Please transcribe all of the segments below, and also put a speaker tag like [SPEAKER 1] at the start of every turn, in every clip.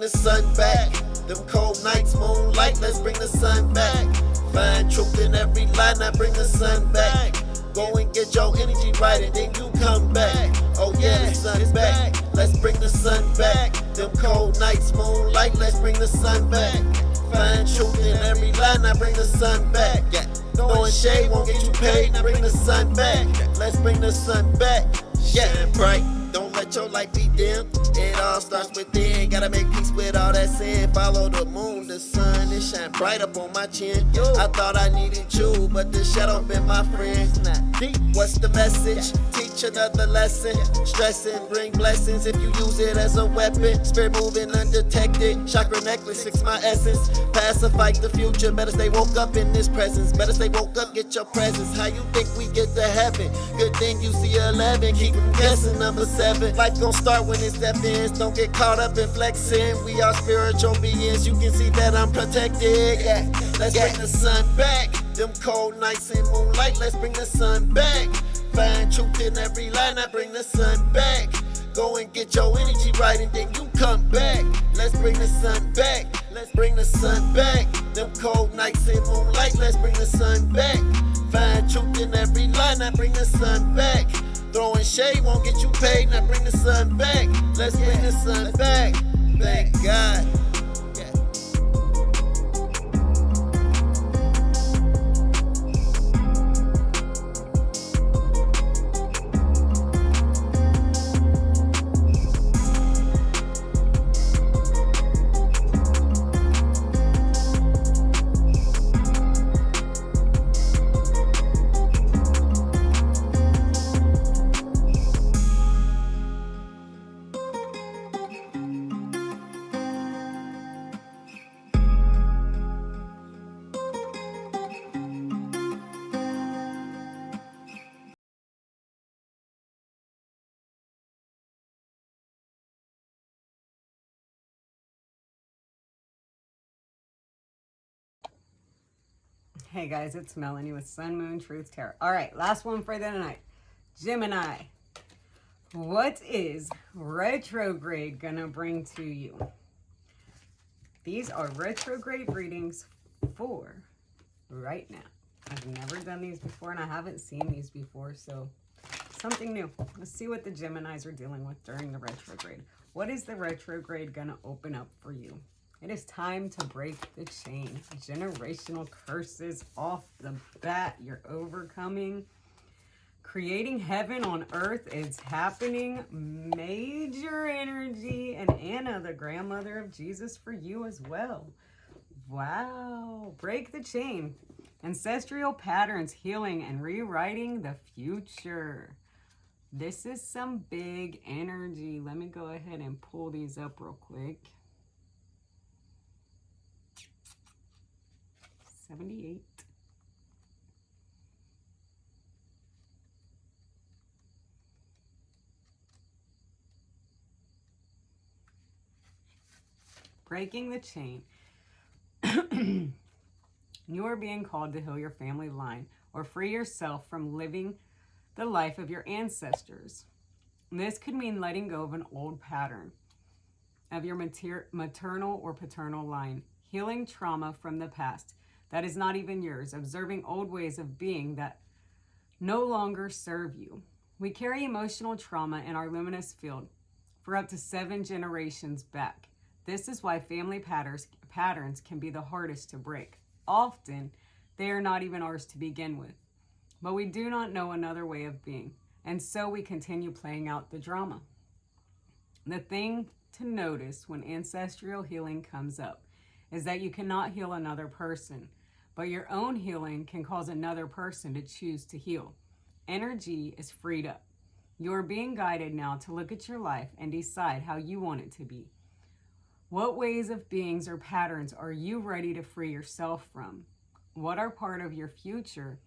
[SPEAKER 1] the sun back. Them cold nights, moonlight, let's bring the sun back. Find truth in every line, I bring the sun back. Go and get your energy right and then you come back. Oh yeah, the sun's back. Let's bring the sun back. Them cold nights, moonlight, let's bring the sun back. Find truth in every line, I bring the sun back. Yeah. Throwing shade won't get you paid, now bring the sun back. Let's bring the sun back. Yeah, bright. Don't let your light be dim. It all starts within. Gotta make peace with all that sin. Follow the moon, the sun, it shine bright up on my chin. I thought I needed you, but the shadow been my friend. What's the message? Teach another lesson. Stressing, bring blessings if you use it as a weapon. Spirit moving undetected. Chakra necklace, fix my essence. Pacify the future. Better stay woke up in this presence. Better stay woke up, get your presence. How you think we get to heaven? Good thing you see 11. Keep them guessing, number 7. Life gon' start when it's that ends. Don't get caught up in flexing. We are spiritual beings. You can see that I'm protected. Yeah, let's bring the sun back. Them cold nights and moonlight, let's bring the sun back. Find truth in every line, I bring the sun back. Go and get your energy right and then you come back. Let's bring the sun back. Let's bring the sun back. Them cold nights and moonlight, let's bring the sun back. Find truth in every line, I bring the sun back. Throwing shade won't get you paid, now bring the sun back. Let's bring the sun back. Thank God.
[SPEAKER 2] Hey guys, it's Melanie with Sun, Moon, Truth, Tarot. All right, last one for the night. Gemini, what is retrograde gonna bring to you? These are retrograde readings for right now. I've never done these before and I haven't seen these before, so something new. Let's see what the Geminis are dealing with during the retrograde. What is the retrograde gonna open up for you? It is time to break the chain. Generational curses off the bat. You're overcoming. Creating heaven on earth is happening. Major energy. And Anna, the grandmother of Jesus, for you as well. Wow. Break the chain. Ancestral patterns, healing and rewriting the future. This is some big energy. Let me go ahead and pull these up real quick. 78. Breaking the chain. You are being called to heal your family line or free yourself from living the life of your ancestors. This could mean letting go of an old pattern of your maternal or paternal line, healing trauma from the past that is not even yours, observing old ways of being that no longer serve you. We carry emotional trauma in our luminous field for up to 7 generations back. This is why family patterns can be the hardest to break. Often, they are not even ours to begin with. But we do not know another way of being, and so we continue playing out the drama. The thing to notice when ancestral healing comes up is that you cannot heal another person, but your own healing can cause another person to choose to heal. Energy is freed up. You are being guided now to look at your life and decide how you want it to be. What ways of beings or patterns are you ready to free yourself from? What are part of your future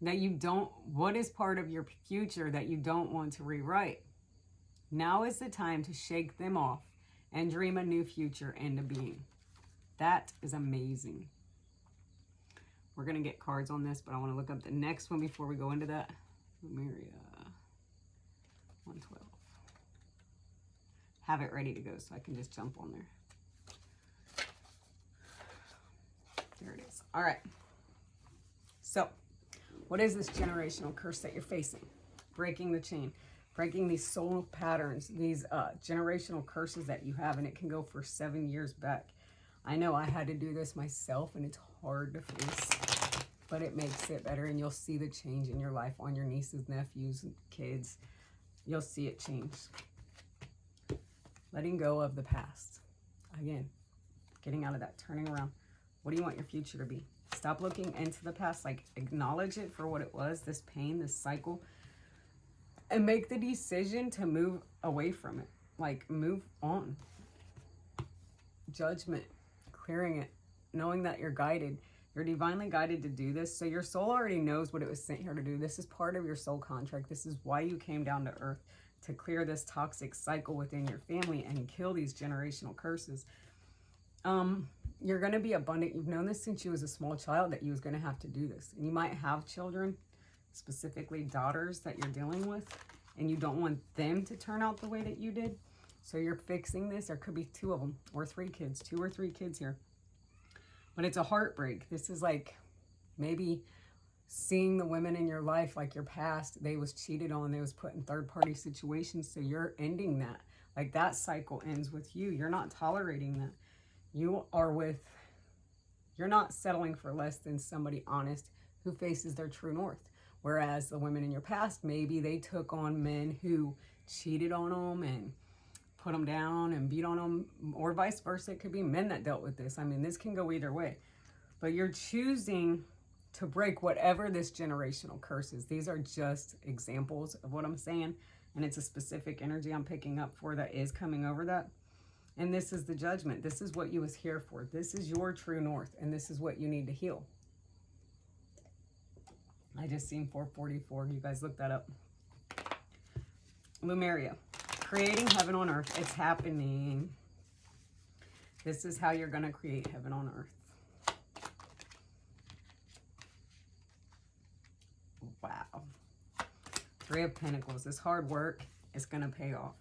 [SPEAKER 2] that you don't, what is part of your future that you don't want to rewrite? Now is the time to shake them off and dream a new future into being. That is amazing. We're going to get cards on this, but I want to look up the next one before we go into that. Lemuria 112. Have it ready to go so I can just jump on there. There it is. All right. So, what is this generational curse that you're facing? Breaking the chain, breaking these soul patterns, these generational curses that you have, and it can go for 7 years back. I know I had to do this myself, and it's hard to face, but it makes it better, and you'll see the change in your life on your nieces, nephews, and kids. You'll see it change. Letting go of the past. Again, getting out of that, turning around. What do you want your future to be? Stop looking into the past, like acknowledge it for what it was, this pain, this cycle, and make the decision to move away from it. Like move on. Judgment, clearing it, knowing that you're guided. You're divinely guided to do this. So your soul already knows what it was sent here to do. This is part of your soul contract. This is why you came down to earth, to clear this toxic cycle within your family and kill these generational curses. You're going to be abundant. You've known this since you was a small child that you was going to have to do this. And you might have children, specifically daughters that you're dealing with, and you don't want them to turn out the way that you did. So you're fixing this. There could be 2 of them or 3 kids, 2 or 3 kids here. But it's a heartbreak. This is like maybe seeing the women in your life, like your past, they was cheated on, they was put in third-party situations. So you're ending that. Like that cycle ends with you. You're not tolerating that. You're not settling for less than somebody honest who faces their true north. Whereas the women in your past, maybe they took on men who cheated on them and put them down and beat on them, or vice versa. It could be men that dealt with this. I mean, this can go either way. But you're choosing to break whatever this generational curse is. These are just examples of what I'm saying. And it's a specific energy I'm picking up for that is coming over that. And this is the judgment. This is what you was here for. This is your true north. And this is what you need to heal. I just seen 444. You guys look that up. Lemuria. Creating heaven on earth. It's happening. This is how you're going to create heaven on earth. Wow. 3 of Pentacles. This hard work is going to pay off.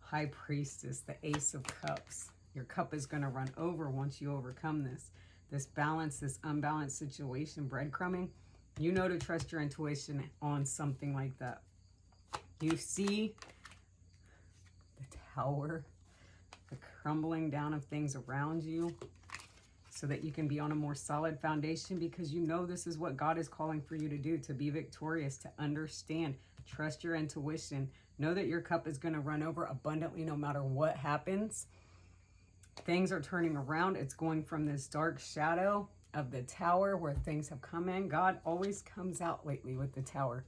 [SPEAKER 2] High Priestess, the Ace of Cups. Your cup is going to run over once you overcome this. This balance, this unbalanced situation, breadcrumbing. You know to trust your intuition on something like that. You see the tower, the crumbling down of things around you so that you can be on a more solid foundation, because you know this is what God is calling for you to do, to be victorious, to understand, trust your intuition. Know that your cup is going to run over abundantly no matter what happens. Things are turning around. It's going from this dark shadow of the tower where things have come in. God always comes out lately with the tower.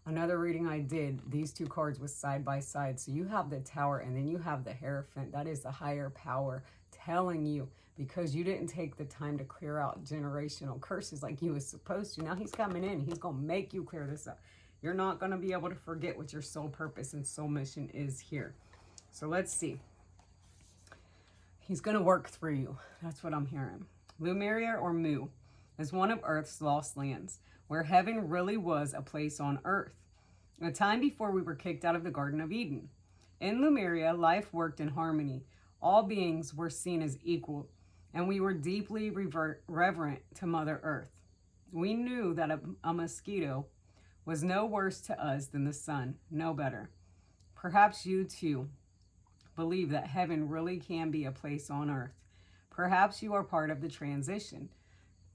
[SPEAKER 2] Another reading I did, these 2 cards was side by side. So you have the tower and then you have the Hierophant. That is the higher power telling you, because you didn't take the time to clear out generational curses like you was supposed to. Now he's coming in. He's going to make you clear this up. You're not going to be able to forget what your soul purpose and soul mission is here. So let's see. He's going to work through you. That's what I'm hearing. Lemuria, or Mu, is one of Earth's lost lands, where heaven really was a place on Earth, a time before we were kicked out of the Garden of Eden. In Lemuria, life worked in harmony. All beings were seen as equal, and we were deeply reverent to Mother Earth. We knew that a mosquito was no worse to us than the sun, no better. Perhaps you too believe that heaven really can be a place on earth. Perhaps you are part of the transition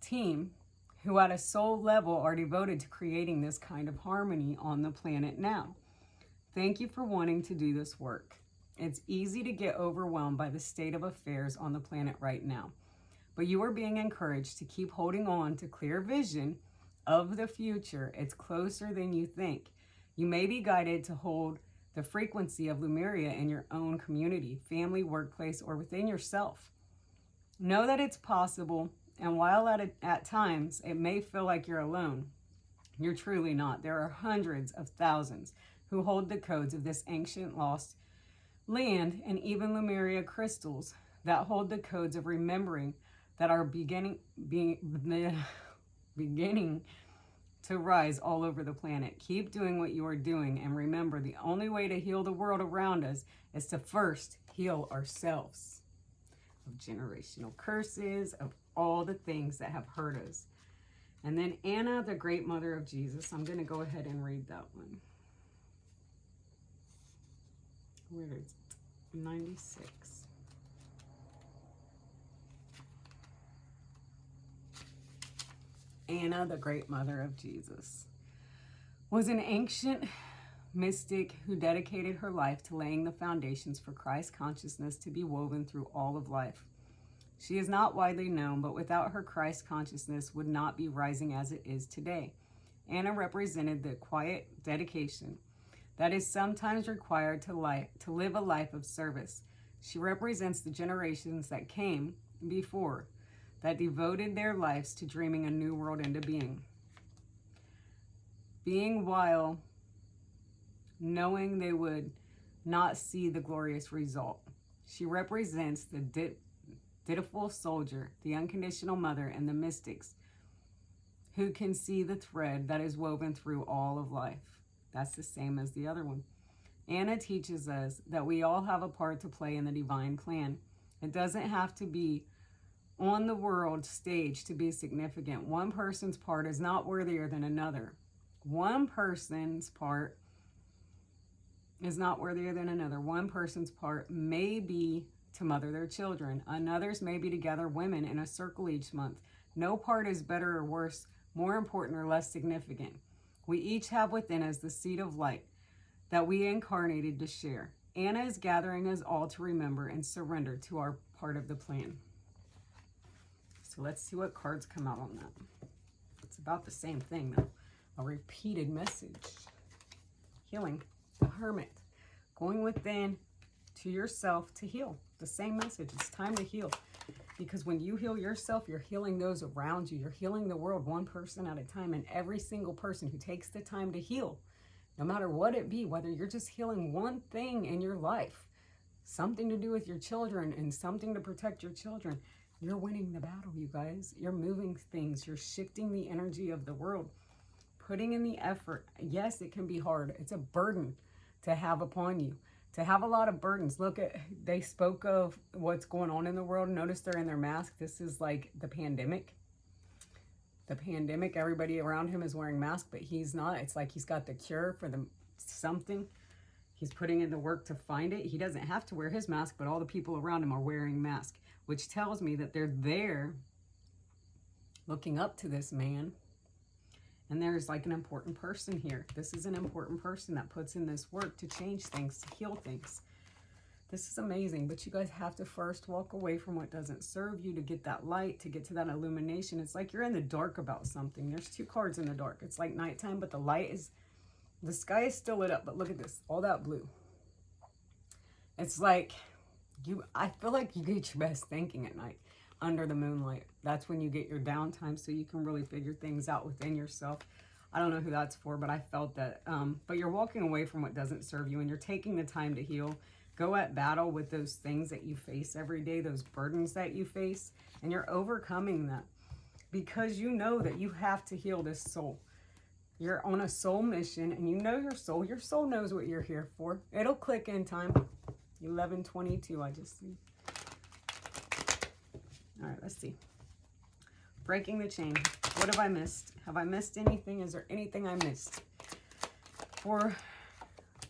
[SPEAKER 2] team who at a soul level are devoted to creating this kind of harmony on the planet now. Thank you for wanting to do this work. It's easy to get overwhelmed by the state of affairs on the planet right now, but you are being encouraged to keep holding on to clear vision of the future. It's closer than you think. You may be guided to hold the frequency of Lemuria in your own community, family, workplace, or within yourself. Know that it's possible, and while at times it may feel like you're alone, you're truly not. There are hundreds of thousands who hold the codes of this ancient lost land, and even Lemuria crystals that hold the codes of remembering that are beginning to rise all over the planet. Keep doing what you are doing, and remember, the only way to heal the world around us is to first heal ourselves of generational curses, of all the things that have hurt us. And then Anna, the great mother of Jesus. I'm going to go ahead and read that one. Where is it? 96. Anna, the great mother of Jesus, was an ancient mystic who dedicated her life to laying the foundations for Christ consciousness to be woven through all of life. She is not widely known, but without her, Christ consciousness would not be rising as it is today. Anna represented the quiet dedication that is sometimes required to live a life of service. She represents the generations that came before that devoted their lives to dreaming a new world into being while knowing they would not see the glorious result. She represents the dutiful soldier, the unconditional mother, and the mystics who can see the thread that is woven through all of life. That's the same as the other one. Anna teaches us that we all have a part to play in the divine plan. It doesn't have to be on the world stage to be significant. One person's part is not worthier than another. One person's part is not worthier than another. One person's part may be to mother their children. Another's may be to gather women in a circle each month. No part is better or worse, more important or less significant. We each have within us the seed of light that we incarnated to share. Anna is gathering us all to remember and surrender to our part of the plan. So let's see what cards come out on that. It's about the same thing though. A repeated message. Healing. The Hermit. Going within to yourself to heal. The same message. It's time to heal. Because when you heal yourself, you're healing those around you. You're healing the world one person at a time. And every single person who takes the time to heal, no matter what it be, whether you're just healing one thing in your life, something to do with your children and something to protect your children, you're winning the battle, you guys. You're moving things. You're shifting the energy of the world. Putting in the effort. Yes, it can be hard. It's a burden to have upon you. To have a lot of burdens. Look at, they spoke of what's going on in the world. Notice they're in their mask. This is like the pandemic. The pandemic, everybody around him is wearing masks, but he's not. It's like he's got the cure for the something. He's putting in the work to find it. He doesn't have to wear his mask, but all the people around him are wearing masks, which tells me that they're there looking up to this man. And there's like an important person here. This is an important person that puts in this work to change things, to heal things. This is amazing, but you guys have to first walk away from what doesn't serve you to get that light, to get to that illumination. It's like you're in the dark about something. There's two cards in the dark. It's like nighttime, but the light is, the sky is still lit up, but look at this, all that blue. It's like, I feel like you get your best thinking at night under the moonlight. That's when you get your downtime so you can really figure things out within yourself. I don't know who that's for, but I felt that. But you're walking away from what doesn't serve you and you're taking the time to heal. Go at battle with those things that you face every day, those burdens that you face, and you're overcoming that because you know that you have to heal this soul. You're on a soul mission and you know your soul. Your soul knows what you're here for. It'll click in time. 11:22, I just see. All right, let's see. Breaking the chain. What have I missed? Have I missed anything? Is there anything I missed for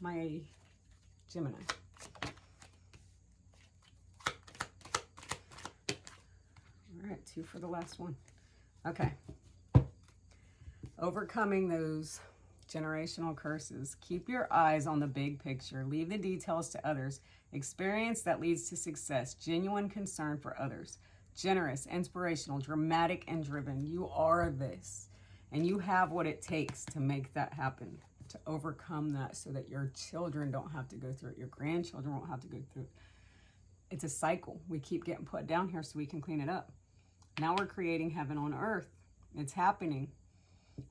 [SPEAKER 2] my Gemini? All right, 2 for the last one. Okay. Overcoming those generational curses. Keep your eyes on the big picture. Leave the details to others. Experience that leads to success. Genuine concern for others. Generous, inspirational, dramatic, and driven. You are this. And you have what it takes to make that happen. To overcome that so that your children don't have to go through it. Your grandchildren won't have to go through it. It's a cycle. We keep getting put down here so we can clean it up. Now we're creating heaven on earth. It's happening.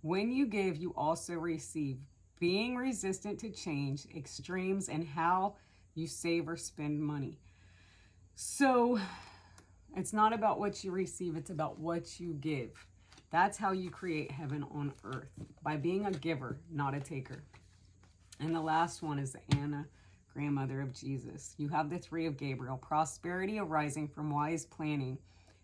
[SPEAKER 2] When you give, you also receive. Being resistant to change, extremes, and how you save or spend money. So it's not about what you receive, it's about what you give. That's how you create heaven on earth, by being a giver, not a taker. And the last one is Anna, grandmother of Jesus. You have the 3 of Gabriel, prosperity arising from wise planning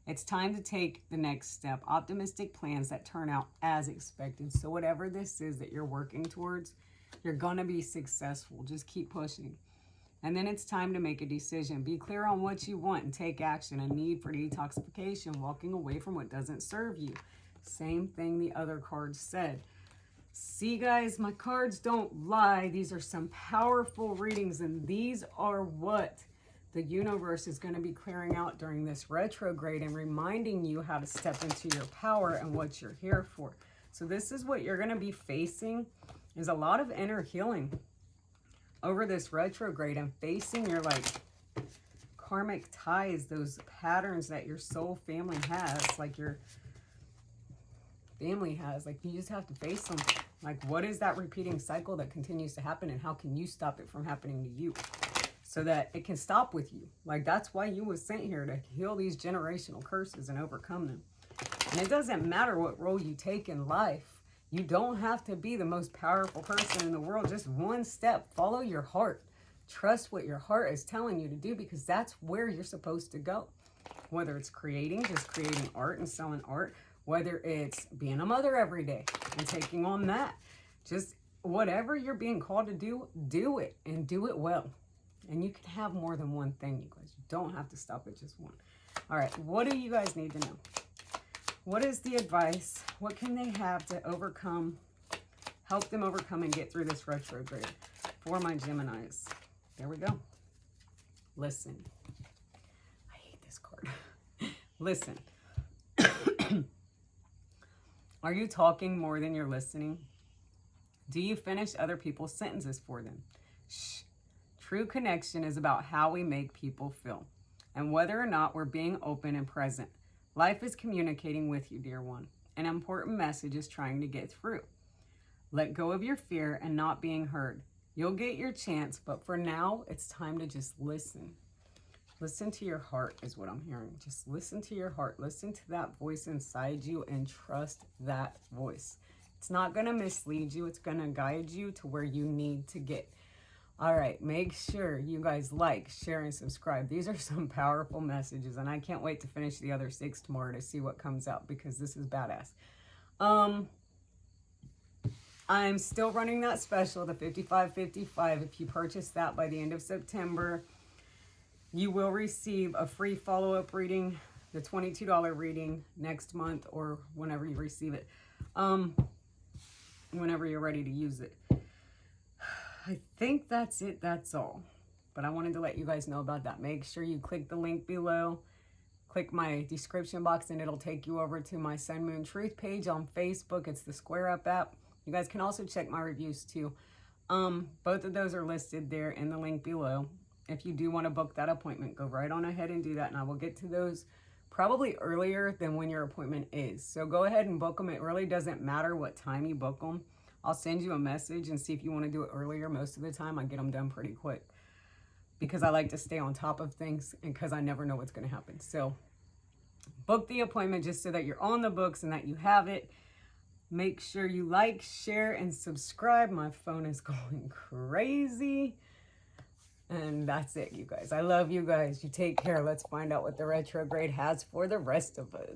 [SPEAKER 2] It's time to take the next step. Optimistic plans that turn out as expected. So whatever this is that you're working towards, you're going to be successful. Just keep pushing. And then it's time to make a decision. Be clear on what you want and take action. A need for detoxification, walking away from what doesn't serve you. Same thing the other cards said. See, guys, my cards don't lie. These are some powerful readings, and these are what the universe is going to be clearing out during this retrograde and reminding you how to step into your power and what you're here for. So this is what you're going to be facing, is a lot of inner healing over this retrograde and facing your like karmic ties, those patterns that your soul family has, like your family has. Like, you just have to face them. Like, what is that repeating cycle that continues to happen, and how can you stop it from happening to you so that it can stop with you? Like, that's why you was sent here, to heal these generational curses and overcome them. And it doesn't matter what role you take in life. You don't have to be the most powerful person in the world. Just one step. Follow your heart. Trust what your heart is telling you to do, because that's where you're supposed to go. Whether it's creating, just creating art and selling art, whether it's being a mother every day and taking on that, just whatever you're being called to do, do it, and do it well. And you can have more than one thing, you guys. You don't have to stop at just one. All right, what do you guys need to know? What is the advice? What can they have to overcome, help them overcome and get through this retrograde for my Geminis? There we go. Listen. I hate this card. Listen. Are you talking more than you're listening? Do you finish other people's sentences for them? Shh. True connection is about how we make people feel and whether or not we're being open and present. Life is communicating with you, dear one. An important message is trying to get through. Let go of your fear and not being heard. You'll get your chance, but for now, it's time to just listen. Listen to your heart is what I'm hearing. Just listen to your heart. Listen to that voice inside you and trust that voice. It's not going to mislead you. It's going to guide you to where you need to get. All right, make sure you guys like, share, and subscribe. These are some powerful messages, and I can't wait to finish the other 6 tomorrow to see what comes out, because this is badass. I'm still running that special, the 5555. If you purchase that by the end of September, you will receive a free follow-up reading, the $22 reading next month, or whenever you receive it, whenever you're ready to use it. I think that's it. That's all. But I wanted to let you guys know about that. Make sure you click the link below. Click my description box, and it'll take you over to my Sun Moon Truth page on Facebook. It's the Square Up app. You guys can also check my reviews too. Both of those are listed there in the link below. If you do want to book that appointment, go right on ahead and do that, and I will get to those probably earlier than when your appointment is. So go ahead and book them. It really doesn't matter what time you book them. I'll send you a message and see if you want to do it earlier. Most of the time, I get them done pretty quick because I like to stay on top of things and because I never know what's going to happen. So book the appointment just so that you're on the books and that you have it. Make sure you like, share, and subscribe. My phone is going crazy. And that's it, you guys. I love you guys. You take care. Let's find out what the retrograde has for the rest of us.